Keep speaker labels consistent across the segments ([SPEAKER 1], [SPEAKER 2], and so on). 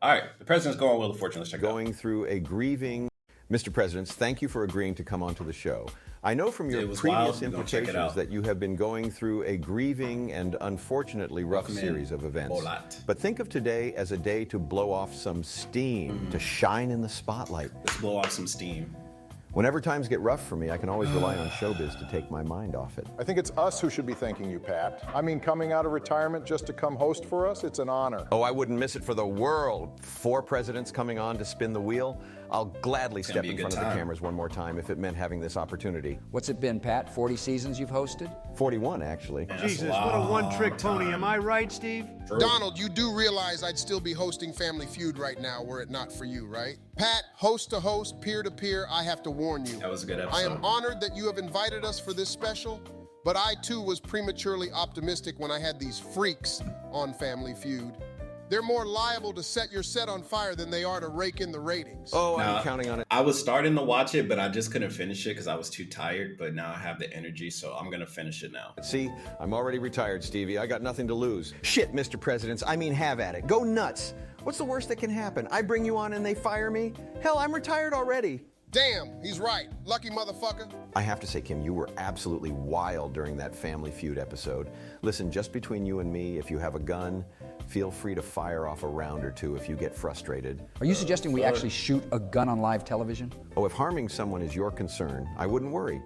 [SPEAKER 1] All right, the president's going Wheel of Fortune. Let's check it out.
[SPEAKER 2] Going through a grieving... Mr. President, thank you for agreeing to come onto the show. I know from your previous implications that you have been going through a grieving and unfortunately rough series of events. But think of today as a day to blow off some steam, to shine in the spotlight.
[SPEAKER 1] Let's blow off some steam.
[SPEAKER 2] Whenever times get rough for me, I can always rely on showbiz to take my mind off it.
[SPEAKER 3] I think it's us who should be thanking you, Pat. I mean, coming out of retirement just to come host for us, it's an honor.
[SPEAKER 2] Oh, I wouldn't miss it for the world. 4 presidents coming on to spin the wheel. I'll gladly step in front of the cameras one more time if it meant having this opportunity.
[SPEAKER 4] What's it been, Pat? 40 seasons you've hosted?
[SPEAKER 2] 41, actually.
[SPEAKER 5] Jesus, what a one-trick pony. Am I right, Steve?
[SPEAKER 6] True. Donald, you do realize I'd still be hosting Family Feud right now were it not for you, right? Pat, host to host, peer to peer, I have to warn you.
[SPEAKER 1] That was a good episode.
[SPEAKER 6] I am honored that you have invited us for this special, but I too was prematurely optimistic when I had these freaks on Family Feud. They're more liable to set your set on fire than they are to rake in the ratings.
[SPEAKER 2] Oh, I'm counting on it.
[SPEAKER 1] I was starting to watch it, but I just couldn't finish it because I was too tired. But now I have the energy, so I'm going to finish it now.
[SPEAKER 2] See, I'm already retired, Stevie. I got nothing to lose. Shit, Mr. Presidents. I mean, have at it. Go nuts. What's the worst that can happen? I bring you on and they fire me? Hell, I'm retired already.
[SPEAKER 6] Damn, he's right. Lucky motherfucker.
[SPEAKER 2] I have to say, Kim, you were absolutely wild during that Family Feud episode. Listen, just between you and me, if you have a gun, feel free to fire off a round or two if you get frustrated.
[SPEAKER 4] Are you suggesting we actually shoot a gun on live television?
[SPEAKER 2] Oh, if harming someone is your concern, I wouldn't worry.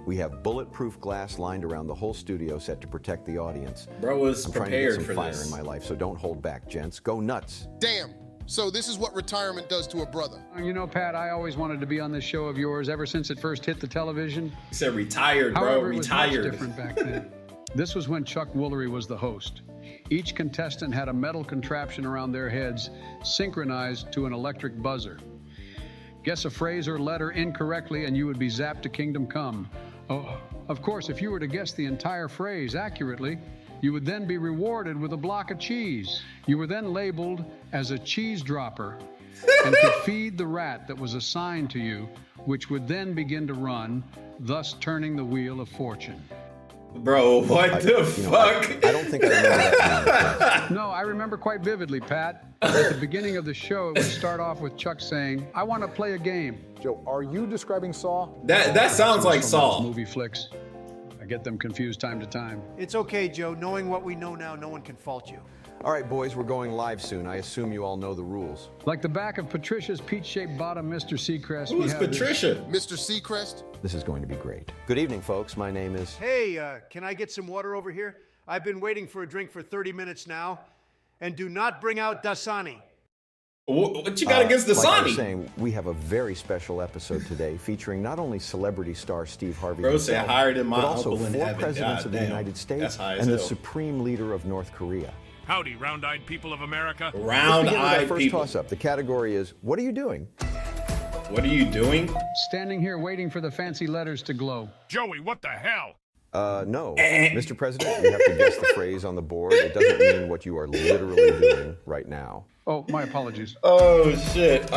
[SPEAKER 2] We have bulletproof glass lined around the whole studio set to protect the audience.
[SPEAKER 1] Bro was
[SPEAKER 2] I'm trying
[SPEAKER 1] prepared
[SPEAKER 2] to get some
[SPEAKER 1] for
[SPEAKER 2] fire
[SPEAKER 1] this.
[SPEAKER 2] in my life, so don't hold back, gents. Go nuts.
[SPEAKER 6] Damn. So this is what retirement does to a brother.
[SPEAKER 5] You know, Pat, I always wanted to be on this show of yours ever since it first hit the television.
[SPEAKER 1] He said retired, bro.
[SPEAKER 5] However,
[SPEAKER 1] Retired.
[SPEAKER 5] it was much different back then. This was when Chuck Woolery was the host. Each contestant had a metal contraption around their heads synchronized to an electric buzzer. Guess a phrase or letter incorrectly and you would be zapped to kingdom come. Oh, of course, if you were to guess the entire phrase accurately, you would then be rewarded with a block of cheese. You were then labeled as a cheese dropper and could feed the rat that was assigned to you, which would then begin to run, thus turning the wheel of fortune.
[SPEAKER 1] Bro, what the fuck?
[SPEAKER 2] I don't think I remember that.
[SPEAKER 5] No, I remember quite vividly, Pat. At the beginning of the show, it would start off with Chuck saying, "I want to play a game."
[SPEAKER 3] Joe, are you describing Saw?
[SPEAKER 1] That sounds like Saw.
[SPEAKER 5] Movie flicks. I get them confused time to time.
[SPEAKER 7] It's okay, Joe. Knowing what we know now, no one can fault you.
[SPEAKER 2] All right, boys, we're going live soon. I assume you all know the rules.
[SPEAKER 5] Like the back of Patricia's peach-shaped bottom, Mr. Seacrest.
[SPEAKER 1] Who's Patricia?
[SPEAKER 6] Mr. Seacrest?
[SPEAKER 2] This is going to be great. Good evening, folks. My name is...
[SPEAKER 7] Hey, can I get some water over here? I've been waiting for a drink for 30 minutes now. And do not bring out Dasani.
[SPEAKER 1] What you got against Dasani?
[SPEAKER 2] Like I was saying, we have a very special episode today featuring not only celebrity star Steve Harvey
[SPEAKER 1] Bro said
[SPEAKER 2] himself,
[SPEAKER 1] higher than my
[SPEAKER 2] but also
[SPEAKER 1] uncle in
[SPEAKER 2] 4
[SPEAKER 1] heaven.
[SPEAKER 2] presidents
[SPEAKER 1] God
[SPEAKER 2] of the
[SPEAKER 1] damn.
[SPEAKER 2] United States
[SPEAKER 1] That's high as
[SPEAKER 2] and the
[SPEAKER 1] hell.
[SPEAKER 2] supreme leader of North Korea.
[SPEAKER 8] Howdy, round-eyed people of America.
[SPEAKER 2] Let's begin with our
[SPEAKER 1] Round-eyed
[SPEAKER 2] first
[SPEAKER 1] people.
[SPEAKER 2] toss-up. The category is, what are you doing?
[SPEAKER 1] What are you doing?
[SPEAKER 5] Standing here waiting for the fancy letters to glow.
[SPEAKER 8] Joey, what the hell?
[SPEAKER 2] No. Mr. President, you have to guess the phrase on the board. It doesn't mean what you are literally doing right now.
[SPEAKER 5] Oh, my apologies.
[SPEAKER 1] Oh shit.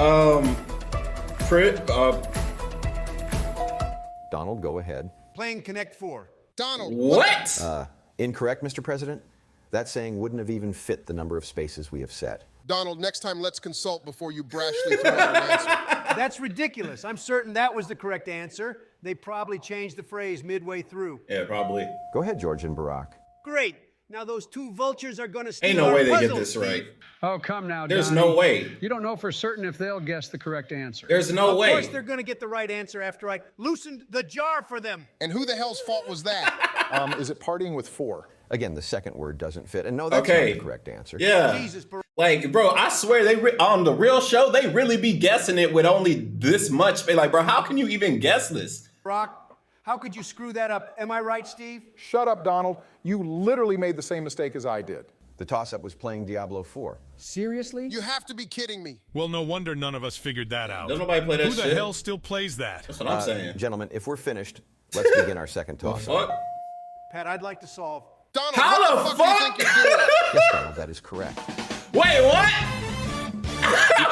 [SPEAKER 2] Donald, go ahead.
[SPEAKER 7] Playing Connect 4.
[SPEAKER 6] Donald.
[SPEAKER 1] What?
[SPEAKER 2] Incorrect, Mr. President. That saying wouldn't have even fit the number of spaces we have set.
[SPEAKER 6] Donald, next time let's consult before you brashly throw out an answer.
[SPEAKER 7] That's ridiculous. I'm certain that was the correct answer. They probably changed the phrase midway through.
[SPEAKER 1] Yeah, probably.
[SPEAKER 2] Go ahead, George and Barack.
[SPEAKER 7] Great. Now those 2 vultures are going to steal
[SPEAKER 1] Ain't no
[SPEAKER 7] our
[SPEAKER 1] way they
[SPEAKER 7] puzzle,
[SPEAKER 1] get this
[SPEAKER 7] Steve.
[SPEAKER 1] right.
[SPEAKER 5] Oh, come now,
[SPEAKER 1] There's
[SPEAKER 5] Donnie.
[SPEAKER 1] no way.
[SPEAKER 5] You don't know for certain if they'll guess the correct answer.
[SPEAKER 1] There's no
[SPEAKER 7] Of
[SPEAKER 1] way.
[SPEAKER 7] course they're going to get the right answer after I loosened the jar for them.
[SPEAKER 6] And who the hell's fault was that?
[SPEAKER 3] Is it partying with 4?
[SPEAKER 2] Again, the second word doesn't fit. And no, that's
[SPEAKER 1] Okay.
[SPEAKER 2] not the correct answer.
[SPEAKER 1] Yeah.
[SPEAKER 7] Jesus,
[SPEAKER 1] Like, bro, I swear on the real show, they really be guessing it with only this much. Like, bro, how can you even guess this?
[SPEAKER 7] Brock, how could you screw that up? Am I right, Steve?
[SPEAKER 3] Shut up, Donald. You literally made the same mistake as I did.
[SPEAKER 2] The toss-up was playing Diablo 4.
[SPEAKER 4] Seriously?
[SPEAKER 6] You have to be kidding me.
[SPEAKER 8] Well, no wonder none of us figured that out.
[SPEAKER 1] Don't nobody play that
[SPEAKER 8] Who the
[SPEAKER 1] shit.
[SPEAKER 8] hell still plays that?
[SPEAKER 1] That's what I'm saying.
[SPEAKER 2] Gentlemen, if we're finished, let's begin our second toss-up.
[SPEAKER 1] What?
[SPEAKER 7] Pat, I'd like to solve.
[SPEAKER 6] Donald,
[SPEAKER 1] How
[SPEAKER 6] what
[SPEAKER 1] the
[SPEAKER 6] the fuck do you think you're doing?
[SPEAKER 2] Yes, Donald, that is correct.
[SPEAKER 1] Wait, what?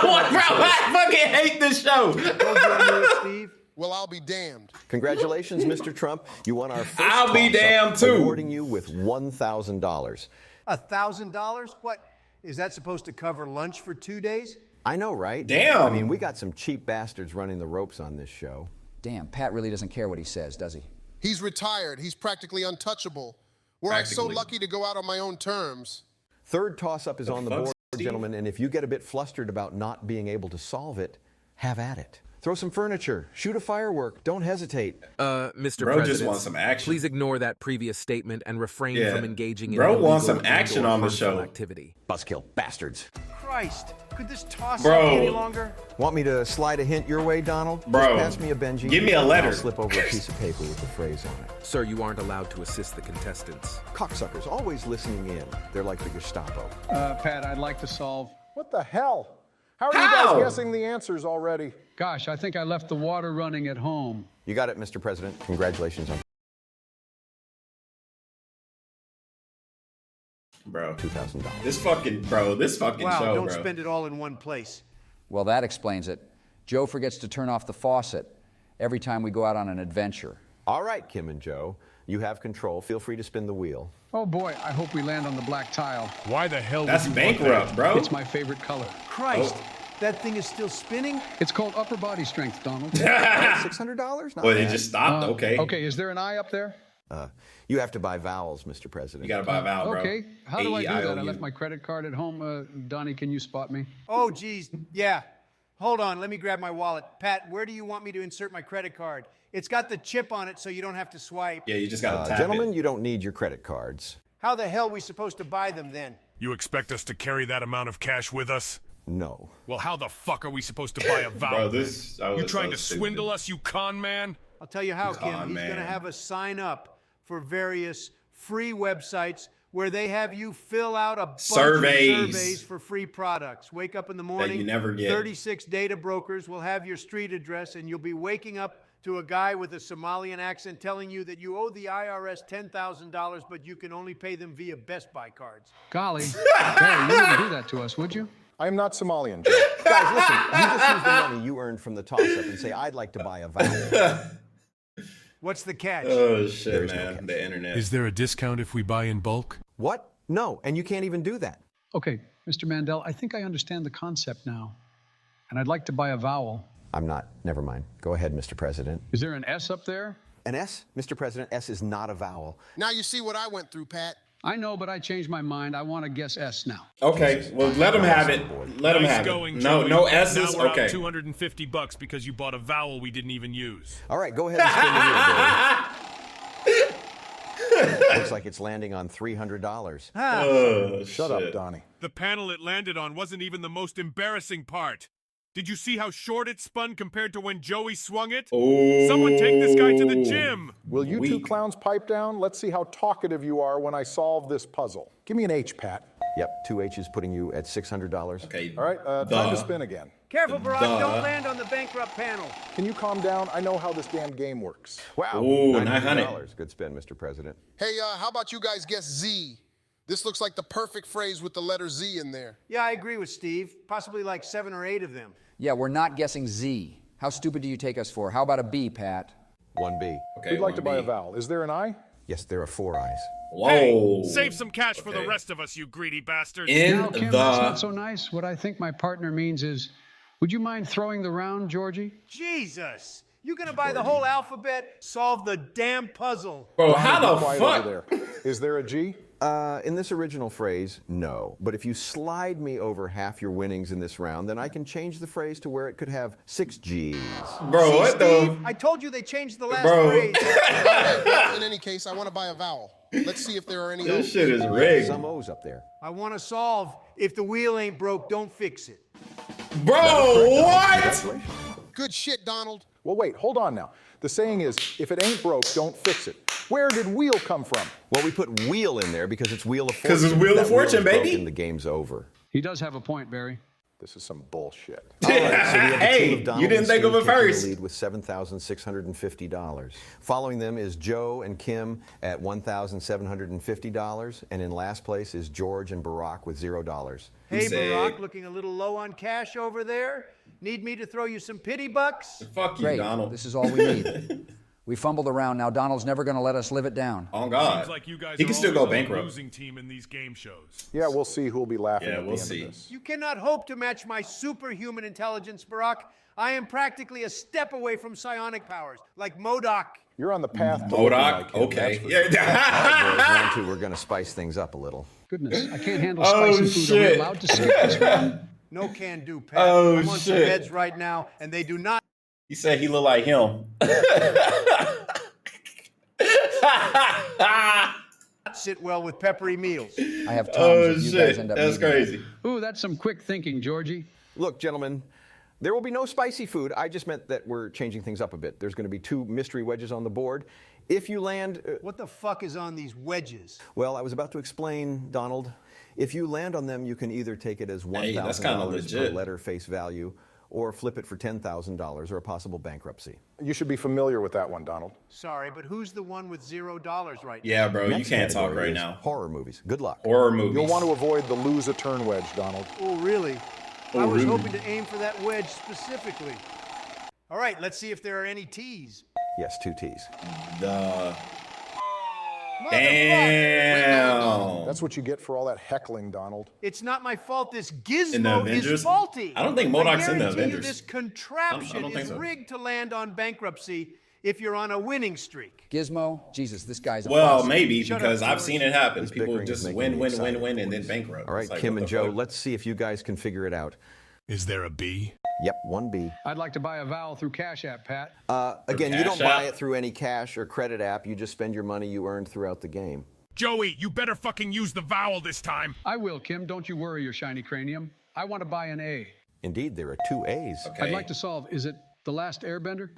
[SPEAKER 1] What, bro? I fucking hate this show.
[SPEAKER 7] Told you I knew it, Steve.
[SPEAKER 6] Well, I'll be damned.
[SPEAKER 2] Congratulations, Mr. Trump. You won our first
[SPEAKER 1] I'll be
[SPEAKER 2] toss-up,
[SPEAKER 1] damned, too.
[SPEAKER 2] awarding you with $1,000.
[SPEAKER 7] $1,000? What? Is that supposed to cover lunch for 2 days?
[SPEAKER 2] I know, right?
[SPEAKER 1] Damn.
[SPEAKER 2] I mean, we got some cheap bastards running the ropes on this show.
[SPEAKER 4] Damn, Pat really doesn't care what he says, does he?
[SPEAKER 6] He's retired. He's practically untouchable. Were I so lucky to go out on my own terms.
[SPEAKER 2] Third toss-up is on the board, gentlemen, and if you get a bit flustered about not being able to solve it, have at it. Throw some furniture, shoot a firework, don't hesitate.
[SPEAKER 9] Mr.
[SPEAKER 1] Bro
[SPEAKER 9] President,
[SPEAKER 1] just wants some action.
[SPEAKER 9] Please ignore that previous statement and refrain from engaging in
[SPEAKER 1] Bro wants
[SPEAKER 9] illegal
[SPEAKER 1] some action
[SPEAKER 9] or
[SPEAKER 1] on the
[SPEAKER 9] harmful
[SPEAKER 1] show.
[SPEAKER 9] activity.
[SPEAKER 2] Buzzkill bastards.
[SPEAKER 7] Christ, could this toss
[SPEAKER 1] Bro.
[SPEAKER 7] up any longer?
[SPEAKER 2] Want me to slide a hint your way, Donald?
[SPEAKER 1] Bro.
[SPEAKER 2] Just pass me a Benji.
[SPEAKER 1] Give me a letter.
[SPEAKER 2] I'll slip over a piece of paper with the phrase on it.
[SPEAKER 9] Sir, you aren't allowed to assist the contestants.
[SPEAKER 2] Cocksuckers, always listening in. They're like the Gestapo.
[SPEAKER 5] Pat, I'd like to solve.
[SPEAKER 3] What the hell? How are you guys guessing the answers already?
[SPEAKER 5] Gosh, I think I left the water running at home.
[SPEAKER 2] You got it, Mr. President. Congratulations on
[SPEAKER 1] Bro.
[SPEAKER 2] $2,000.
[SPEAKER 1] This fucking
[SPEAKER 7] Wow,
[SPEAKER 1] show,
[SPEAKER 7] don't
[SPEAKER 1] bro.
[SPEAKER 7] spend it all in one place.
[SPEAKER 4] Well, that explains it. Joe forgets to turn off the faucet every time we go out on an adventure.
[SPEAKER 2] All right, Kim and Joe. You have control. Feel free to spin the wheel.
[SPEAKER 5] Oh boy, I hope we land on the black tile.
[SPEAKER 8] Why the hell
[SPEAKER 1] That's
[SPEAKER 8] would you want
[SPEAKER 1] bankrupt,
[SPEAKER 8] that?
[SPEAKER 1] bro.
[SPEAKER 5] It's my favorite color.
[SPEAKER 7] Christ, that thing is still spinning?
[SPEAKER 5] It's called upper body strength, Donald.
[SPEAKER 2] $600? Not
[SPEAKER 1] Well, it
[SPEAKER 2] bad.
[SPEAKER 1] just stopped. Okay.
[SPEAKER 5] Okay, is there an eye up there?
[SPEAKER 2] You have to buy vowels, Mr. President.
[SPEAKER 1] You gotta buy a vowel, bro.
[SPEAKER 5] Okay, how do I do that? I
[SPEAKER 1] A-E-I-O-U.
[SPEAKER 5] left my credit card at home. Donnie, can you spot me?
[SPEAKER 7] Oh, geez, yeah. Hold on, let me grab my wallet. Pat, where do you want me to insert my credit card? It's got the chip on it so you don't have to swipe.
[SPEAKER 1] Yeah, you just gotta tap
[SPEAKER 2] Gentlemen,
[SPEAKER 1] it.
[SPEAKER 2] you don't need your credit cards.
[SPEAKER 7] How the hell are we supposed to buy them then?
[SPEAKER 8] You expect us to carry that amount of cash with us?
[SPEAKER 2] No.
[SPEAKER 8] Well, how the fuck are we supposed to buy a vowel?
[SPEAKER 1] Bro,
[SPEAKER 8] You trying to swindle us, you con man?
[SPEAKER 7] I'll tell you how, Kim.
[SPEAKER 1] Con
[SPEAKER 7] He's
[SPEAKER 1] man.
[SPEAKER 7] going to have us sign up for various free websites where they have you fill out a bunch
[SPEAKER 1] Surveys.
[SPEAKER 7] of surveys for free products. Wake up in the morning.
[SPEAKER 1] you never get.
[SPEAKER 7] 36 data brokers will have your street address, and you'll be waking up to a guy with a Somalian accent telling you that you owe the IRS $10,000, but you can only pay them via Best Buy cards.
[SPEAKER 5] Golly, Barry, you wouldn't do that to us, would you?
[SPEAKER 3] I am not Somalian, Joe.
[SPEAKER 2] Guys, listen. You just use the money you earned from the toss-up and say, I'd like to buy a vowel.
[SPEAKER 7] What's the catch?
[SPEAKER 1] Oh shit,
[SPEAKER 2] There is no
[SPEAKER 1] man.
[SPEAKER 2] catch.
[SPEAKER 1] The internet.
[SPEAKER 8] Is there a discount if we buy in bulk?
[SPEAKER 2] What? No, and you can't even do that.
[SPEAKER 5] Okay, Mr. Mandel, I think I understand the concept now. And I'd like to buy a vowel.
[SPEAKER 2] I'm not. Never mind. Go ahead, Mr. President.
[SPEAKER 5] Is there an S up there?
[SPEAKER 2] An S? Mr. President, S is not a vowel.
[SPEAKER 6] Now you see what I went through, Pat.
[SPEAKER 5] I know, but I changed my mind. I want to guess S now.
[SPEAKER 1] Okay, well, let him have it. Let him
[SPEAKER 8] Nice
[SPEAKER 1] have
[SPEAKER 8] going,
[SPEAKER 1] it. No,
[SPEAKER 8] Joey.
[SPEAKER 1] no S's.
[SPEAKER 8] Now we're
[SPEAKER 1] Okay.
[SPEAKER 8] out $250 because you bought a vowel we didn't even use.
[SPEAKER 2] All right, go ahead and spin the wheel, Barry. Looks like it's landing on $300.
[SPEAKER 1] Oh,
[SPEAKER 3] Shut up, Donnie.
[SPEAKER 8] The panel it landed on wasn't even the most embarrassing part. Did you see how short it spun compared to when Joey swung it?
[SPEAKER 1] Oh.
[SPEAKER 8] Someone take this guy to the gym.
[SPEAKER 3] Will you two
[SPEAKER 1] Weak.
[SPEAKER 3] clowns pipe down? Let's see how talkative you are when I solve this puzzle. Give me an H, Pat.
[SPEAKER 2] Yep, 2 H's putting you at $600.
[SPEAKER 1] Okay.
[SPEAKER 3] All right, time to spin again.
[SPEAKER 7] Careful, Barack.
[SPEAKER 1] Duh.
[SPEAKER 7] Don't land on the bankrupt panel.
[SPEAKER 3] Can you calm down? I know how this damn game works.
[SPEAKER 2] Wow.
[SPEAKER 1] Ooh,
[SPEAKER 2] $900. Good spin, Mr. President.
[SPEAKER 6] Hey, how about you guys guess Z? This looks like the perfect phrase with the letter Z in there.
[SPEAKER 7] Yeah, I agree with Steve. Possibly like 7 or 8 of them.
[SPEAKER 4] Yeah, we're not guessing Z. How stupid do you take us for? How about a B, Pat?
[SPEAKER 2] 1B.
[SPEAKER 1] Okay,
[SPEAKER 3] We'd like to buy a
[SPEAKER 1] 1B.
[SPEAKER 3] vowel. Is there an I?
[SPEAKER 2] Yes, there are 4 I's.
[SPEAKER 1] Whoa.
[SPEAKER 8] Hey, save some cash for the
[SPEAKER 1] Okay.
[SPEAKER 8] rest of us, you greedy bastards.
[SPEAKER 1] In
[SPEAKER 5] Now, Kim, that's not so nice. What I think my partner means is, would you mind throwing the round, Georgie?
[SPEAKER 7] Jesus! You gonna buy the whole alphabet? Solve the damn puzzle.
[SPEAKER 1] Bro, how
[SPEAKER 3] Be
[SPEAKER 1] the
[SPEAKER 3] quiet
[SPEAKER 1] fuck?
[SPEAKER 3] over there. Is there a G?
[SPEAKER 2] In this original phrase, no. But if you slide me over half your winnings in this round, then I can change the phrase to where it could have 6 G's.
[SPEAKER 1] Bro,
[SPEAKER 7] See,
[SPEAKER 1] what
[SPEAKER 7] Steve,
[SPEAKER 1] the?
[SPEAKER 7] I told you they changed the last
[SPEAKER 1] Bro.
[SPEAKER 7] phrase.
[SPEAKER 6] Well, in any case, I want to buy a vowel. Let's see if there are any
[SPEAKER 1] This
[SPEAKER 6] O's.
[SPEAKER 1] shit is rigged.
[SPEAKER 2] Some O's up there.
[SPEAKER 7] I want to solve. If the wheel ain't broke, don't fix it.
[SPEAKER 1] Bro, what?
[SPEAKER 2] Congratulations.
[SPEAKER 6] Good shit, Donald.
[SPEAKER 3] Well, wait, hold on now. The saying is, if it ain't broke, don't fix it. Where did wheel come from?
[SPEAKER 2] Well, we put wheel in there because it's Wheel of Fortune.
[SPEAKER 1] 'Cause it's Wheel of
[SPEAKER 2] That
[SPEAKER 1] Fortune,
[SPEAKER 2] is
[SPEAKER 1] baby.
[SPEAKER 2] broken, the game's over.
[SPEAKER 5] He does have a point, Barry.
[SPEAKER 3] This is some bullshit.
[SPEAKER 2] All right, so we have the
[SPEAKER 1] Hey,
[SPEAKER 2] team of Donald
[SPEAKER 1] you didn't
[SPEAKER 2] and
[SPEAKER 1] think of
[SPEAKER 2] Steve
[SPEAKER 1] it
[SPEAKER 2] taking the
[SPEAKER 1] first.
[SPEAKER 2] lead with $7,650. Following them is Joe and Kim at $1,750, and in last place is George and Barack with $0.
[SPEAKER 7] Hey,
[SPEAKER 1] said-
[SPEAKER 7] Barack, looking a little low on cash over there? Need me to throw you some pity bucks?
[SPEAKER 1] Fuck you,
[SPEAKER 4] Great.
[SPEAKER 1] Donald.
[SPEAKER 4] This is all we need. We fumbled around. Now Donald's never going to let us live it down.
[SPEAKER 1] Oh, God.
[SPEAKER 8] Seems like you guys
[SPEAKER 1] He can still go bankrupt.
[SPEAKER 8] Losing team in these game shows.
[SPEAKER 3] Yeah, we'll see who'll be laughing
[SPEAKER 1] Yeah,
[SPEAKER 3] at
[SPEAKER 1] we'll
[SPEAKER 3] the end
[SPEAKER 1] see.
[SPEAKER 3] of this.
[SPEAKER 7] You cannot hope to match my superhuman intelligence, Barack. I am practically a step away from psionic powers, like MODOK.
[SPEAKER 3] You're on the path to looking like him,
[SPEAKER 1] okay.
[SPEAKER 3] that's for
[SPEAKER 1] Yeah.
[SPEAKER 2] All right, boys, round two, we're going to spice things up a little.
[SPEAKER 5] Goodness, I can't handle spicy food.
[SPEAKER 1] shit.
[SPEAKER 5] Are we allowed to say this one?
[SPEAKER 7] No can do, Pat.
[SPEAKER 1] Oh,
[SPEAKER 7] I'm on some
[SPEAKER 1] shit.
[SPEAKER 7] meds right now, and they do not
[SPEAKER 1] He said he looked like him.
[SPEAKER 7] sit well with peppery meals.
[SPEAKER 4] I have Tom's
[SPEAKER 1] Oh,
[SPEAKER 4] if you guys
[SPEAKER 1] shit.
[SPEAKER 4] end up
[SPEAKER 1] That's
[SPEAKER 4] needing it.
[SPEAKER 1] crazy.
[SPEAKER 5] Ooh, that's some quick thinking, Georgie.
[SPEAKER 2] Look, gentlemen, there will be no spicy food. I just meant that we're changing things up a bit. There's going to be 2 mystery wedges on the board. If you land...
[SPEAKER 7] What the fuck is on these wedges?
[SPEAKER 2] well, I was about to explain, Donald. If you land on them, you can either take it as
[SPEAKER 1] that's kinda
[SPEAKER 2] $1,000 per
[SPEAKER 1] legit.
[SPEAKER 2] letter face value, or flip it for $10,000 or a possible bankruptcy.
[SPEAKER 3] You should be familiar with that one, Donald.
[SPEAKER 7] Sorry, but who's the one with $0 right now?
[SPEAKER 1] Yeah, bro, you
[SPEAKER 2] Next
[SPEAKER 1] can't talk
[SPEAKER 2] category
[SPEAKER 1] right
[SPEAKER 2] is
[SPEAKER 1] now.
[SPEAKER 2] Horror movies. Good luck.
[SPEAKER 1] Horror movies.
[SPEAKER 3] You'll want to avoid the lose a turn wedge, Donald.
[SPEAKER 7] Oh, really? I
[SPEAKER 1] Oh,
[SPEAKER 7] was
[SPEAKER 1] really?
[SPEAKER 7] hoping to aim for that wedge specifically. All right, let's see if there are any T's.
[SPEAKER 2] Yes, 2 T's.
[SPEAKER 1] Damn.
[SPEAKER 3] That's what you get for all that heckling, Donald.
[SPEAKER 7] It's not my fault this
[SPEAKER 1] In the
[SPEAKER 7] gizmo
[SPEAKER 1] Avengers?
[SPEAKER 7] is faulty.
[SPEAKER 1] I don't think MODOK's in the
[SPEAKER 7] I guarantee you
[SPEAKER 1] Avengers.
[SPEAKER 7] this contraption
[SPEAKER 1] I don't think
[SPEAKER 7] is
[SPEAKER 1] so.
[SPEAKER 7] rigged to land on bankruptcy if you're on a winning streak.
[SPEAKER 4] Gizmo, Jesus, this guy's a
[SPEAKER 1] Well,
[SPEAKER 4] faucet.
[SPEAKER 1] maybe,
[SPEAKER 7] Shut
[SPEAKER 1] because
[SPEAKER 7] up,
[SPEAKER 1] I've
[SPEAKER 7] George.
[SPEAKER 1] seen it happen.
[SPEAKER 2] This
[SPEAKER 1] People
[SPEAKER 2] bickering is
[SPEAKER 1] just
[SPEAKER 2] making
[SPEAKER 1] win,
[SPEAKER 2] me
[SPEAKER 1] win,
[SPEAKER 2] excited,
[SPEAKER 1] win, and then
[SPEAKER 2] boys.
[SPEAKER 1] bankrupt.
[SPEAKER 2] All right,
[SPEAKER 1] It's like,
[SPEAKER 2] Kim
[SPEAKER 1] what
[SPEAKER 2] and
[SPEAKER 1] the
[SPEAKER 2] Joe,
[SPEAKER 1] fuck?
[SPEAKER 2] let's see if you guys can figure it out.
[SPEAKER 8] Is there a B?
[SPEAKER 2] Yep, 1B.
[SPEAKER 5] I'd like to buy a vowel through Cash App, Pat.
[SPEAKER 2] Again, you don't
[SPEAKER 1] Cash
[SPEAKER 2] buy
[SPEAKER 1] App?
[SPEAKER 2] it through any cash or credit app. You just spend your money you earned throughout the game.
[SPEAKER 8] Joey, you better fucking use the vowel this time.
[SPEAKER 5] I will, Kim. Don't you worry your shiny cranium. I want to buy an A.
[SPEAKER 2] Indeed, there are 2 A's.
[SPEAKER 1] Okay.
[SPEAKER 5] I'd like to solve, is it The Last Airbender?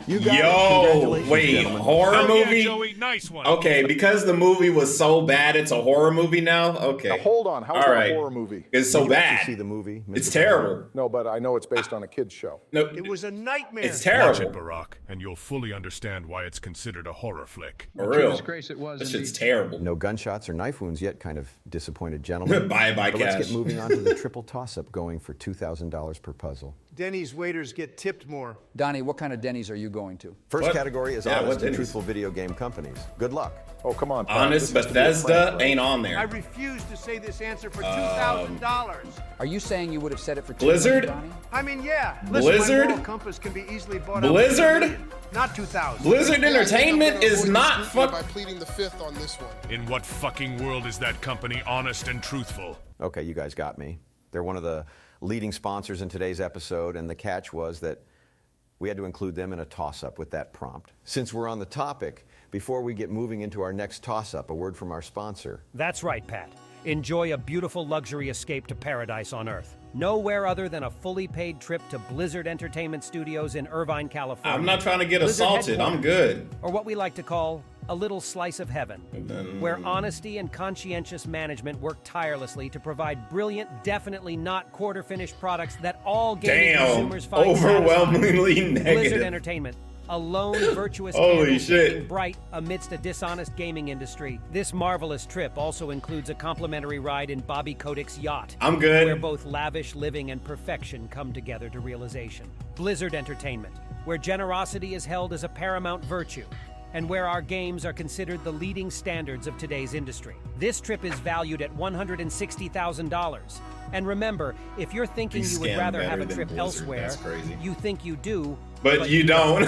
[SPEAKER 2] You got it.
[SPEAKER 1] Yo,
[SPEAKER 2] Congratulations,
[SPEAKER 1] wait,
[SPEAKER 2] gentlemen.
[SPEAKER 1] horror
[SPEAKER 8] Hell
[SPEAKER 1] movie?
[SPEAKER 8] yeah, Joey, nice one.
[SPEAKER 1] Okay, because the movie was so bad, it's a horror movie now? Okay.
[SPEAKER 3] Now, hold on. How's
[SPEAKER 1] All
[SPEAKER 3] that
[SPEAKER 1] right.
[SPEAKER 3] a horror movie?
[SPEAKER 1] It's so
[SPEAKER 2] Did you actually
[SPEAKER 1] bad.
[SPEAKER 2] see the movie, Mr.
[SPEAKER 1] It's
[SPEAKER 2] President?
[SPEAKER 1] terrible.
[SPEAKER 3] No, but I know it's based on a kid's show.
[SPEAKER 1] No,
[SPEAKER 7] It was a nightmare.
[SPEAKER 1] it's
[SPEAKER 8] Watch
[SPEAKER 1] terrible.
[SPEAKER 8] it, Barack, and you'll fully understand why it's considered a horror flick.
[SPEAKER 1] For real.
[SPEAKER 5] Goodness grace, it was
[SPEAKER 1] That shit's
[SPEAKER 5] indeed.
[SPEAKER 1] terrible.
[SPEAKER 2] No gunshots or knife wounds yet. Kind of disappointed, gentlemen.
[SPEAKER 1] Bye,
[SPEAKER 2] But let's
[SPEAKER 1] cash.
[SPEAKER 2] get moving on to the triple toss-up, going for $2,000 per puzzle.
[SPEAKER 7] Denny's waiters get tipped more.
[SPEAKER 4] Donnie, what kind of Denny's are you going to?
[SPEAKER 2] First
[SPEAKER 1] What?
[SPEAKER 2] category is
[SPEAKER 1] Yeah,
[SPEAKER 2] honest
[SPEAKER 1] what
[SPEAKER 2] and
[SPEAKER 1] Denny's?
[SPEAKER 2] truthful video game companies. Good luck.
[SPEAKER 3] Oh, come on, Pat.
[SPEAKER 1] Honest
[SPEAKER 3] This has to be a
[SPEAKER 1] Bethesda
[SPEAKER 3] prank, right?
[SPEAKER 1] ain't on
[SPEAKER 7] I
[SPEAKER 1] there.
[SPEAKER 7] refuse to say this answer for $2,000.
[SPEAKER 4] Are you saying you would have said it for $2
[SPEAKER 1] Blizzard?
[SPEAKER 4] million, Donnie?
[SPEAKER 7] I mean, yeah. Listen,
[SPEAKER 1] Blizzard?
[SPEAKER 7] my moral compass can be easily bought
[SPEAKER 1] Blizzard?
[SPEAKER 7] up for $2 million, not 2,000.
[SPEAKER 1] Blizzard
[SPEAKER 6] Yeah, I think I'm
[SPEAKER 1] Entertainment
[SPEAKER 6] gonna
[SPEAKER 1] is
[SPEAKER 6] avoid
[SPEAKER 1] not
[SPEAKER 6] the scrutiny
[SPEAKER 1] fuck.
[SPEAKER 6] by pleading the fifth on this one.
[SPEAKER 8] In what fucking world is that company honest and truthful?
[SPEAKER 2] Okay, you guys got me. They're one of the leading sponsors in today's episode, and the catch was that we had to include them in a toss-up with that prompt. Since we're on the topic, before we get moving into our next toss-up, a word from our sponsor.
[SPEAKER 10] That's right, Pat. Enjoy a beautiful luxury escape to paradise on Earth. Nowhere other than a fully paid trip to Blizzard Entertainment Studios in Irvine, California.
[SPEAKER 1] I'm not trying to get
[SPEAKER 10] Blizzard
[SPEAKER 1] assaulted. I'm good.
[SPEAKER 10] Or what we like to call a little slice of heaven, where honesty and conscientious management work tirelessly to provide brilliant, definitely not quarter-finished products that all gaming
[SPEAKER 1] Damn.
[SPEAKER 10] consumers find
[SPEAKER 1] Overwhelmingly
[SPEAKER 10] satisfying.
[SPEAKER 1] negative.
[SPEAKER 10] Blizzard Entertainment. A lone, virtuous
[SPEAKER 1] Holy
[SPEAKER 10] candle
[SPEAKER 1] shit.
[SPEAKER 10] gleaming bright amidst a dishonest gaming industry. This marvelous trip also includes a complimentary ride in Bobby Kotick's yacht.
[SPEAKER 1] I'm good.
[SPEAKER 10] Where both lavish living and perfection come together to realization. Blizzard Entertainment, where generosity is held as a paramount virtue, and where our games are considered the leading standards of today's industry. This trip is valued at $160,000. And remember, if you're thinking
[SPEAKER 1] These
[SPEAKER 10] you would
[SPEAKER 1] scam
[SPEAKER 10] rather have
[SPEAKER 1] better
[SPEAKER 10] a
[SPEAKER 1] than
[SPEAKER 10] trip
[SPEAKER 1] Blizzard.
[SPEAKER 10] elsewhere,
[SPEAKER 1] That's crazy.
[SPEAKER 10] you think you do,
[SPEAKER 1] But you don't.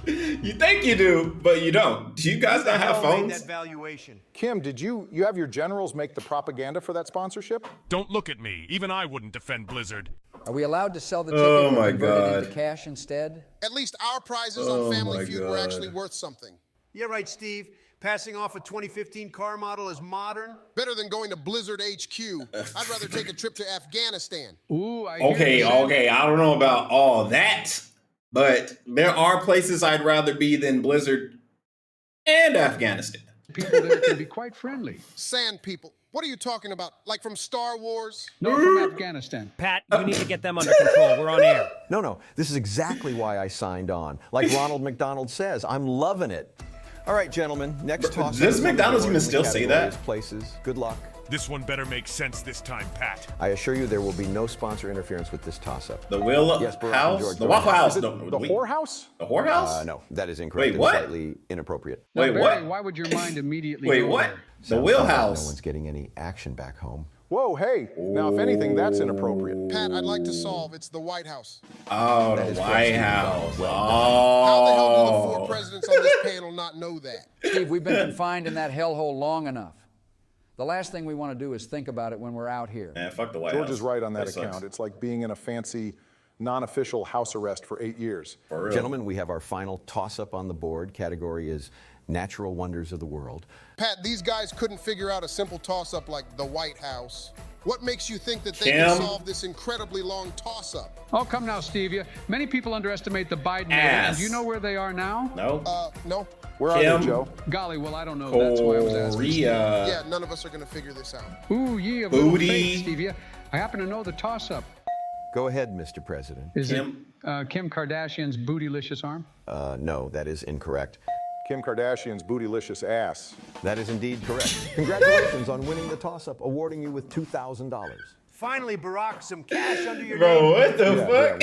[SPEAKER 1] You think you do, but you don't. Do you guys not have
[SPEAKER 7] Who made
[SPEAKER 1] phones?
[SPEAKER 7] that valuation?
[SPEAKER 3] Kim, did you have your generals make the propaganda for that sponsorship?
[SPEAKER 8] Don't look at me. Even I wouldn't defend Blizzard.
[SPEAKER 4] Are we allowed to sell the ticket
[SPEAKER 1] Oh
[SPEAKER 4] or
[SPEAKER 1] my
[SPEAKER 4] convert it into
[SPEAKER 1] God.
[SPEAKER 4] cash instead?
[SPEAKER 6] At least our prizes
[SPEAKER 1] Oh
[SPEAKER 6] on Family
[SPEAKER 1] my
[SPEAKER 6] Feud were
[SPEAKER 1] God.
[SPEAKER 6] actually worth something.
[SPEAKER 7] Yeah, right, Steve. Passing off a 2015 car model as modern.
[SPEAKER 6] Better than going to Blizzard HQ. I'd rather take a trip to Afghanistan.
[SPEAKER 5] Ooh, I hear
[SPEAKER 1] Okay,
[SPEAKER 5] you saying-
[SPEAKER 1] okay. I don't know about all that, but there are places I'd rather be than Blizzard and Afghanistan.
[SPEAKER 5] People there can be quite friendly.
[SPEAKER 6] Sand people. What are you talking about? Like from Star Wars?
[SPEAKER 5] No, from Afghanistan.
[SPEAKER 10] Pat, you need to get them under control. We're on air.
[SPEAKER 2] No, this is exactly why I signed on. Like Ronald McDonald says, I'm loving it. All right, gentlemen, next toss.
[SPEAKER 1] Does McDonald's even still say that?
[SPEAKER 2] Places. Good luck.
[SPEAKER 8] This one better make sense this time, Pat.
[SPEAKER 2] I assure you there will be no sponsor interference with this toss-up.
[SPEAKER 1] The Will
[SPEAKER 2] Yes, Barack
[SPEAKER 1] House?
[SPEAKER 2] and George,
[SPEAKER 1] The
[SPEAKER 2] go
[SPEAKER 1] Waffle
[SPEAKER 2] ahead.
[SPEAKER 1] House?
[SPEAKER 3] The
[SPEAKER 1] No,
[SPEAKER 3] whorehouse?
[SPEAKER 1] The whorehouse?
[SPEAKER 2] No, that is incorrect.
[SPEAKER 1] Wait,
[SPEAKER 2] and
[SPEAKER 1] what?
[SPEAKER 2] Slightly inappropriate.
[SPEAKER 5] Now,
[SPEAKER 1] Wait,
[SPEAKER 5] Barry,
[SPEAKER 1] what?
[SPEAKER 5] why would your mind immediately
[SPEAKER 1] Wait,
[SPEAKER 5] go
[SPEAKER 1] what?
[SPEAKER 5] there?
[SPEAKER 1] The
[SPEAKER 2] Sounds
[SPEAKER 1] Will
[SPEAKER 2] like
[SPEAKER 1] House.
[SPEAKER 2] No one's getting any action back home.
[SPEAKER 3] Whoa, hey. Now, if anything, that's inappropriate.
[SPEAKER 6] Pat, I'd like to solve. It's the White House.
[SPEAKER 1] Oh,
[SPEAKER 2] That
[SPEAKER 1] the
[SPEAKER 2] is
[SPEAKER 1] White
[SPEAKER 2] correct, Steve.
[SPEAKER 1] House.
[SPEAKER 2] Well
[SPEAKER 6] How the hell do the
[SPEAKER 1] Oh.
[SPEAKER 6] four presidents on this panel not know that?
[SPEAKER 4] Steve, we've been confined in that hellhole long enough. The last thing we want to do is think about it when we're out here.
[SPEAKER 1] Man, fuck the White
[SPEAKER 3] George
[SPEAKER 1] House.
[SPEAKER 3] is right on that
[SPEAKER 1] sucks.
[SPEAKER 3] account. It's like being in a fancy, non-official house arrest for 8 years.
[SPEAKER 1] For real.
[SPEAKER 2] Gentlemen, we have our final toss-up on the board. Category is Natural Wonders of the World.
[SPEAKER 6] Pat, these guys couldn't figure out a simple toss-up like the White House. What makes you think that they
[SPEAKER 1] Kim?
[SPEAKER 6] can solve this incredibly long toss-up?
[SPEAKER 5] Oh, come now, Stevia. Many people underestimate the Biden
[SPEAKER 1] Ass.
[SPEAKER 5] and do you know where they are now?
[SPEAKER 1] No.
[SPEAKER 6] No.
[SPEAKER 3] Where are
[SPEAKER 1] Kim?
[SPEAKER 3] they, Joe?
[SPEAKER 5] Golly, well, I don't know. That's why I was asking.
[SPEAKER 1] Korea.
[SPEAKER 6] Yeah, none of us are gonna figure this out.
[SPEAKER 5] Ooh, ye of little
[SPEAKER 1] Booty.
[SPEAKER 5] faith, Stevia. I happen to know the toss-up.
[SPEAKER 2] Go ahead, Mr. President.
[SPEAKER 5] Is
[SPEAKER 1] Kim?
[SPEAKER 5] it Kim Kardashian's bootylicious arm?
[SPEAKER 2] No, that is incorrect.
[SPEAKER 3] Kim Kardashian's bootylicious ass.
[SPEAKER 2] That is indeed correct. Congratulations on winning the toss-up, awarding you with $2,000.
[SPEAKER 7] Finally, Barack, some cash under your
[SPEAKER 1] Bro,
[SPEAKER 7] name.
[SPEAKER 1] what the fuck?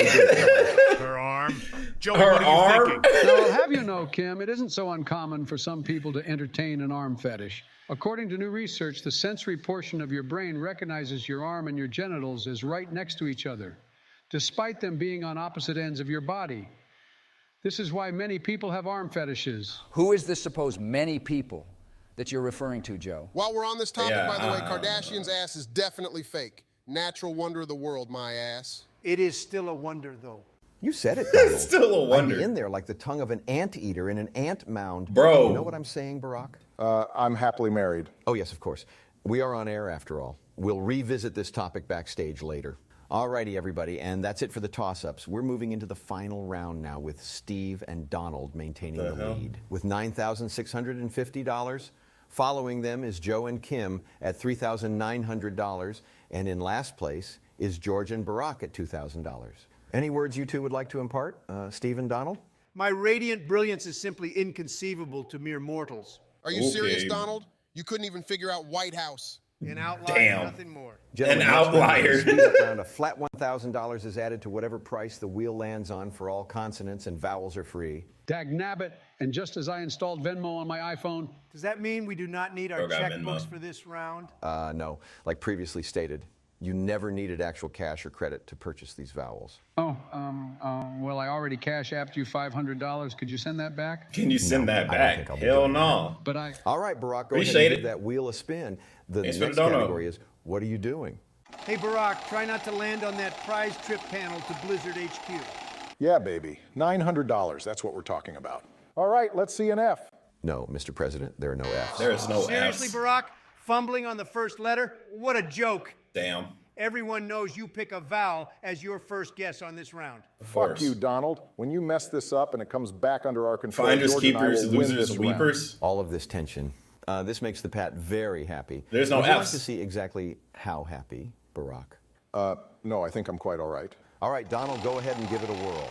[SPEAKER 8] Her arm. Joey,
[SPEAKER 1] Her
[SPEAKER 8] what are you
[SPEAKER 1] arm?
[SPEAKER 8] thinking?
[SPEAKER 5] Now, I'll have you know, Kim, it isn't so uncommon for some people to entertain an arm fetish. According to new research, the sensory portion of your brain recognizes your arm and your genitals as right next to each other, despite them being on opposite ends of your body. This is why many people have arm fetishes.
[SPEAKER 4] Who is this supposed many people that you're referring to, Joe?
[SPEAKER 6] While we're on this topic,
[SPEAKER 1] Yeah,
[SPEAKER 6] by the way, Kardashian's ass is definitely fake. Natural wonder of the world, my ass.
[SPEAKER 7] It is still a wonder, though.
[SPEAKER 2] You said it, Donald.
[SPEAKER 1] It's still a wonder.
[SPEAKER 2] I'm in there like the tongue of an anteater in an ant mound.
[SPEAKER 1] Bro.
[SPEAKER 2] You know what I'm saying, Barack?
[SPEAKER 3] I'm happily married.
[SPEAKER 2] Oh, yes, of course. We are on air after all. We'll revisit this topic backstage later. All righty, everybody, and that's it for the toss-ups. We're moving into the final round now with Steve and Donald maintaining the lead with $9,650. Following them is Joe and Kim at $3,900, and in last place is George and Barack at $2,000. Any words you two would like to impart, Steve and Donald?
[SPEAKER 7] My radiant brilliance is simply inconceivable to mere mortals.
[SPEAKER 6] Are you serious, Donald? You couldn't even figure out White House.
[SPEAKER 7] An outlier,
[SPEAKER 1] Damn.
[SPEAKER 7] nothing more.
[SPEAKER 2] Gentlemen,
[SPEAKER 1] An outlier.
[SPEAKER 2] next round, round, a flat $1,000 is added to whatever price the wheel lands on for all consonants, and vowels are free.
[SPEAKER 5] Dagnabbit, and just as I installed Venmo on my iPhone,
[SPEAKER 7] Does that mean we do not need our
[SPEAKER 1] Oh, God,
[SPEAKER 7] checkbooks
[SPEAKER 1] Venmo.
[SPEAKER 7] for this round?
[SPEAKER 2] No, like previously stated, you never needed actual cash or credit to purchase these vowels.
[SPEAKER 5] well, I already cash apped you $500. Could you send that back?
[SPEAKER 1] Can you send that
[SPEAKER 2] I don't
[SPEAKER 1] back?
[SPEAKER 2] think I'll be
[SPEAKER 1] Hell
[SPEAKER 2] doing
[SPEAKER 1] no.
[SPEAKER 5] But I...
[SPEAKER 2] All right, Barack, go ahead
[SPEAKER 1] Appreciate
[SPEAKER 2] and
[SPEAKER 1] it.
[SPEAKER 2] give that wheel a spin. The
[SPEAKER 1] Thanks
[SPEAKER 2] next
[SPEAKER 1] for the dono.
[SPEAKER 2] category is, what are you doing?
[SPEAKER 7] Hey, Barack, try not to land on that prize trip panel to Blizzard HQ.
[SPEAKER 3] Yeah, baby. $900. That's what we're talking about. All right, let's see an F.
[SPEAKER 2] No, Mr. President, there are no Fs.
[SPEAKER 1] There is no
[SPEAKER 7] Seriously,
[SPEAKER 1] Fs.
[SPEAKER 7] Barack? Fumbling on the first letter? What a joke.
[SPEAKER 1] Damn.
[SPEAKER 7] Everyone knows you pick a vowel as your first guess on this round.
[SPEAKER 3] Fuck you, Donald. When you mess this up and it comes back under our control,
[SPEAKER 1] Finders,
[SPEAKER 3] George and I
[SPEAKER 1] keepers,
[SPEAKER 3] will win
[SPEAKER 1] losers,
[SPEAKER 3] this round.
[SPEAKER 1] weepers.
[SPEAKER 2] All of this tension. This makes the Pat very happy.
[SPEAKER 1] There's no
[SPEAKER 2] Would you like
[SPEAKER 1] Fs.
[SPEAKER 2] to see exactly how happy, Barack?
[SPEAKER 3] No, I think I'm quite all right.
[SPEAKER 2] All right, Donald, go ahead and give it a whirl.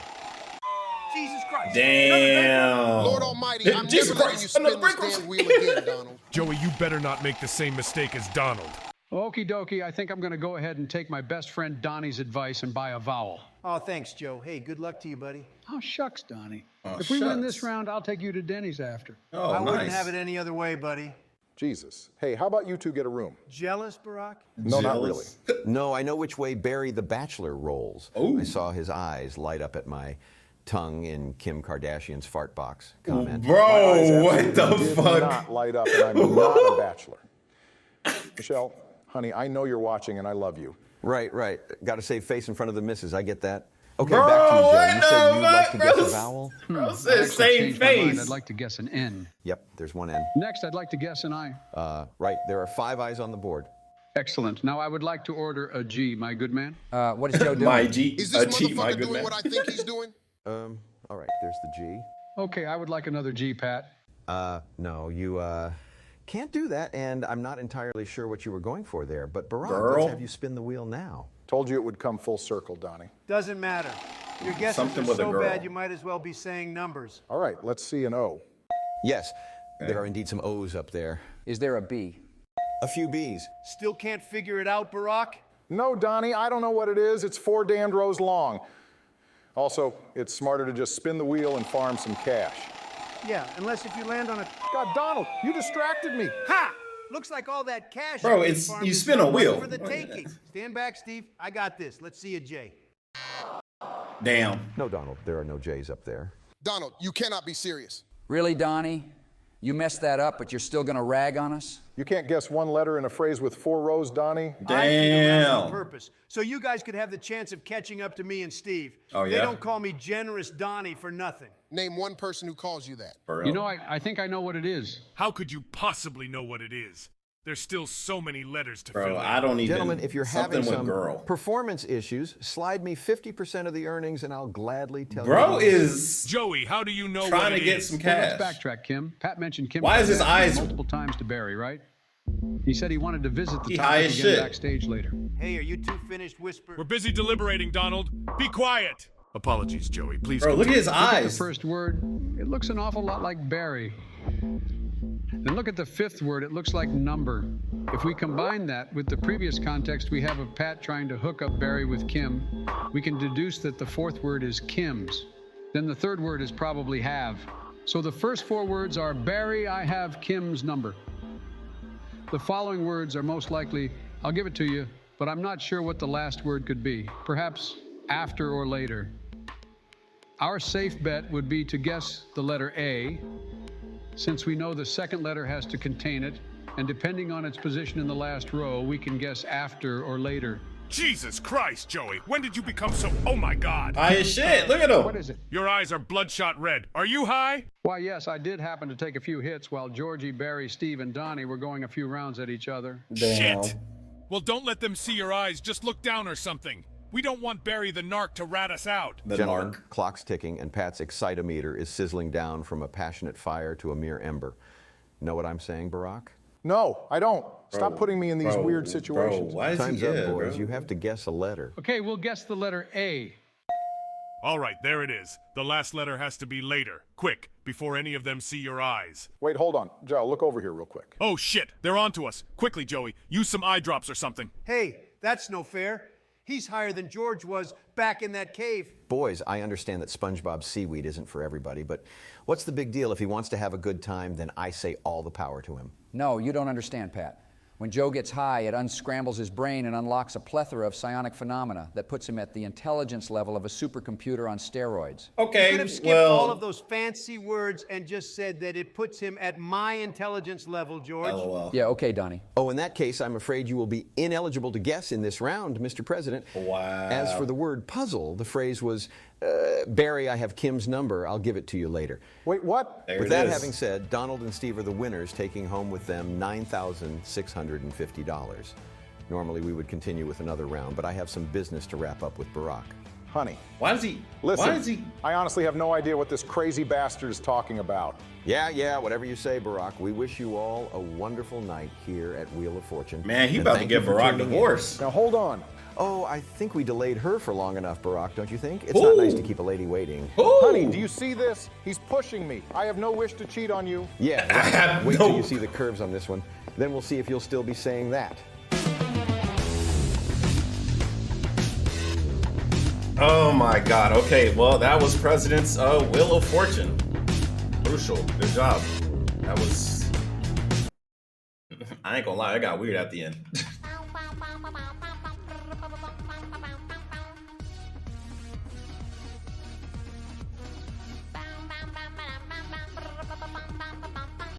[SPEAKER 7] Jesus Christ.
[SPEAKER 1] Damn.
[SPEAKER 6] Lord Almighty, I'm
[SPEAKER 1] Jesus
[SPEAKER 6] never letting you
[SPEAKER 1] Christ,
[SPEAKER 6] spin
[SPEAKER 1] another
[SPEAKER 6] this
[SPEAKER 1] breakfast.
[SPEAKER 6] damn wheel again, Donald.
[SPEAKER 8] Joey, you better not make the same mistake as Donald.
[SPEAKER 5] Okie dokie, I think I'm going to go ahead and take my best friend Donnie's advice and buy a vowel.
[SPEAKER 7] Oh, thanks, Joe. Hey, good luck to you, buddy.
[SPEAKER 5] Oh, shucks, Donnie.
[SPEAKER 1] Oh,
[SPEAKER 5] If we win this
[SPEAKER 1] shucks.
[SPEAKER 5] round, I'll take you to Denny's after.
[SPEAKER 1] Oh,
[SPEAKER 7] I wouldn't
[SPEAKER 1] nice.
[SPEAKER 7] have it any other way, buddy.
[SPEAKER 3] Jesus. Hey, how about you two get a room?
[SPEAKER 7] Jealous, Barack?
[SPEAKER 3] No, not really.
[SPEAKER 1] Jealous.
[SPEAKER 2] No, I know which way Barry the Bachelor rolls.
[SPEAKER 1] Ooh.
[SPEAKER 2] I saw his eyes light up at my tongue in Kim Kardashian's fart box comment.
[SPEAKER 1] Bro, what the
[SPEAKER 3] Did
[SPEAKER 1] fuck?
[SPEAKER 3] not light up, and I'm not a bachelor. Michelle, honey, I know you're watching, and I love you.
[SPEAKER 2] Right. Got to save face in front of the missus. I get that. Okay,
[SPEAKER 1] Bro,
[SPEAKER 2] back to you, Joe.
[SPEAKER 1] what
[SPEAKER 2] You said
[SPEAKER 1] the
[SPEAKER 2] you'd like
[SPEAKER 1] fuck,
[SPEAKER 2] to guess
[SPEAKER 1] bro?
[SPEAKER 2] a vowel?
[SPEAKER 1] Bro
[SPEAKER 5] I
[SPEAKER 1] said
[SPEAKER 5] actually
[SPEAKER 1] same
[SPEAKER 5] changed my mind.
[SPEAKER 1] face.
[SPEAKER 5] I'd like to guess an N.
[SPEAKER 2] Yep, there's one N.
[SPEAKER 5] Next, I'd like to guess an I.
[SPEAKER 2] Right, there are 5 I's on the board.
[SPEAKER 5] Excellent. Now, I would like to order a G, my good man.
[SPEAKER 4] What is Joe doing?
[SPEAKER 1] My G,
[SPEAKER 6] Is this
[SPEAKER 1] cheat, my
[SPEAKER 6] motherfucker
[SPEAKER 1] good
[SPEAKER 6] doing
[SPEAKER 1] man.
[SPEAKER 6] what I think he's doing?
[SPEAKER 2] All right, there's the G.
[SPEAKER 5] Okay, I would like another G, Pat.
[SPEAKER 2] No, you can't do that, and I'm not entirely sure what you were going for there. But Barack,
[SPEAKER 1] Girl.
[SPEAKER 2] let's have you spin the wheel now.
[SPEAKER 3] Told you it would come full circle, Donnie.
[SPEAKER 7] Doesn't matter. Your guesses
[SPEAKER 1] Something
[SPEAKER 7] are
[SPEAKER 1] with a
[SPEAKER 7] so
[SPEAKER 1] girl.
[SPEAKER 7] bad you might as well be saying numbers.
[SPEAKER 3] All right, let's see an O.
[SPEAKER 2] Yes, there are indeed some O's up there.
[SPEAKER 4] Is there a B?
[SPEAKER 2] A few B's.
[SPEAKER 7] Still can't figure it out, Barack?
[SPEAKER 3] No, Donnie, I don't know what it is. It's 4 damned rows long. Also, it's smarter to just spin the wheel and farm some cash.
[SPEAKER 7] Yeah, unless if you land on a...
[SPEAKER 3] God, Donald, you distracted me.
[SPEAKER 7] Ha! Looks like all that cash...
[SPEAKER 1] Bro, it's you spin a wheel.
[SPEAKER 7] For the taking. Stand back, Steve. I got this. Let's see a J.
[SPEAKER 1] Damn.
[SPEAKER 2] No, Donald, there are no J's up there.
[SPEAKER 6] Donald, you cannot be serious.
[SPEAKER 4] Really, Donnie? You messed that up, but you're still going to rag on us?
[SPEAKER 3] You can't guess one letter in a phrase with 4 rows, Donnie?
[SPEAKER 1] Damn.
[SPEAKER 7] On purpose. So you guys could have the chance of catching up to me and Steve.
[SPEAKER 1] Oh, yeah?
[SPEAKER 7] They don't call me Generous Donnie for nothing.
[SPEAKER 6] Name one person who calls you that.
[SPEAKER 5] You know, I think I know what it is.
[SPEAKER 8] How could you possibly know what it is? There's still so many letters to fill
[SPEAKER 1] Bro,
[SPEAKER 8] in.
[SPEAKER 1] I don't even...
[SPEAKER 2] Gentlemen, if you're having some
[SPEAKER 1] girl.
[SPEAKER 2] performance issues, slide me 50% of the earnings and I'll gladly tell you.
[SPEAKER 1] Bro is...
[SPEAKER 8] Joey, how do you know
[SPEAKER 1] trying
[SPEAKER 8] what
[SPEAKER 1] to get some cash.
[SPEAKER 5] Well, let's backtrack, Kim. Pat mentioned Kim.
[SPEAKER 1] Why is his eyes...
[SPEAKER 5] multiple times to Barry, right? He said he wanted to visit the
[SPEAKER 1] high
[SPEAKER 5] topic
[SPEAKER 1] as
[SPEAKER 5] again
[SPEAKER 1] shit.
[SPEAKER 5] backstage later.
[SPEAKER 7] Hey, are you two finished whispering?
[SPEAKER 8] We're busy deliberating, Donald. Be quiet. Apologies, Joey. Please
[SPEAKER 1] Bro, look at his
[SPEAKER 5] Look at
[SPEAKER 1] eyes.
[SPEAKER 5] the first word. It looks an awful lot like Barry. And look at the 5th word. It looks like number. If we combine that with the previous context we have of Pat trying to hook up Barry with Kim, we can deduce that the 4th word is Kim's. Then the 3rd word is probably have. So the first 4 words are Barry, I have Kim's number. The following words are most likely, I'll give it to you, but I'm not sure what the last word could be. Perhaps after or later. Our safe bet would be to guess the letter A, since we know the second letter has to contain it, and depending on its position in the last row, we can guess after or later.
[SPEAKER 8] Jesus Christ, Joey. When did you become so... Oh, my God.
[SPEAKER 1] High as shit. Look at him.
[SPEAKER 5] What is it?
[SPEAKER 8] Your eyes are bloodshot red. Are you high?
[SPEAKER 5] Why, yes, I did happen to take a few hits while Georgie, Barry, Steve, and Donnie were going a few rounds at each other.
[SPEAKER 1] Damn.
[SPEAKER 8] Shit. Well, don't let them see your eyes. Just look down or something. We don't want Barry the narc to rat us out.
[SPEAKER 1] The
[SPEAKER 2] Gentlemen,
[SPEAKER 1] narc.
[SPEAKER 2] clock's ticking and Pat's excitometer is sizzling down from a passionate fire to a mere ember. Know what I'm saying, Barack?
[SPEAKER 3] No, I don't. Stop putting me in these weird situations.
[SPEAKER 1] Bro, why is
[SPEAKER 2] Time's
[SPEAKER 1] he
[SPEAKER 2] up,
[SPEAKER 1] yeah,
[SPEAKER 2] boys.
[SPEAKER 1] bro?
[SPEAKER 2] You have to guess a letter.
[SPEAKER 5] Okay, we'll guess the letter A.
[SPEAKER 8] All right, there it is. The last letter has to be later. Quick, before any of them see your eyes.
[SPEAKER 3] Wait, hold on. Joe, look over here real quick.
[SPEAKER 8] Oh, shit. They're onto us. Quickly, Joey. Use some eye drops or something.
[SPEAKER 7] Hey, that's no fair. He's higher than George was back in that cave.
[SPEAKER 2] Boys, I understand that SpongeBob's seaweed isn't for everybody, but what's the big deal? If he wants to have a good time, then I say all the power to him.
[SPEAKER 4] No, you don't understand, Pat. When Joe gets high, it unscrambles his brain and unlocks a plethora of psionic phenomena that puts him at the intelligence level of a supercomputer on steroids.
[SPEAKER 1] Okay,
[SPEAKER 7] You could have skipped all of those fancy words and just said that it puts him at my intelligence level, George.
[SPEAKER 1] LOL.
[SPEAKER 4] Yeah, okay, Donnie.
[SPEAKER 2] Oh, in that case, I'm afraid you will be ineligible to guess in this round, Mr. President.
[SPEAKER 1] Wow.
[SPEAKER 2] As for the word puzzle, the phrase was, Barry, I have Kim's number. I'll give it to you later.
[SPEAKER 3] Wait, what?
[SPEAKER 1] There
[SPEAKER 2] With
[SPEAKER 1] it
[SPEAKER 2] that
[SPEAKER 1] is.
[SPEAKER 2] having said, Donald and Steve are the winners, taking home with them $9,650. Normally, we would continue with another round, but I have some business to wrap up with Barack.
[SPEAKER 3] Honey,
[SPEAKER 1] Why does he...
[SPEAKER 3] listen.
[SPEAKER 1] Why is he...
[SPEAKER 3] I honestly have no idea what this crazy bastard is talking about.
[SPEAKER 2] Yeah, whatever you say, Barack. We wish you all a wonderful night here at Wheel of Fortune.
[SPEAKER 1] Man, he
[SPEAKER 2] And
[SPEAKER 1] about to
[SPEAKER 2] thank
[SPEAKER 1] get
[SPEAKER 2] you for
[SPEAKER 1] Barack
[SPEAKER 2] tuning in.
[SPEAKER 1] divorced.
[SPEAKER 3] Now, hold on.
[SPEAKER 2] Oh, I think we delayed her for long enough, Barack, don't you think? It's not nice to keep a lady waiting.
[SPEAKER 1] Ooh.
[SPEAKER 3] Honey, do you see this? He's pushing me. I have no wish to cheat on you.
[SPEAKER 2] Yeah,
[SPEAKER 1] have
[SPEAKER 2] wait
[SPEAKER 1] no-
[SPEAKER 2] till you see the curves on this one. Then we'll see if you'll still be saying that.
[SPEAKER 1] Oh my God. Okay, well, that was President's Wheel of Fortune. Crucial. Good job. That was... I ain't gonna lie, it got weird at the end.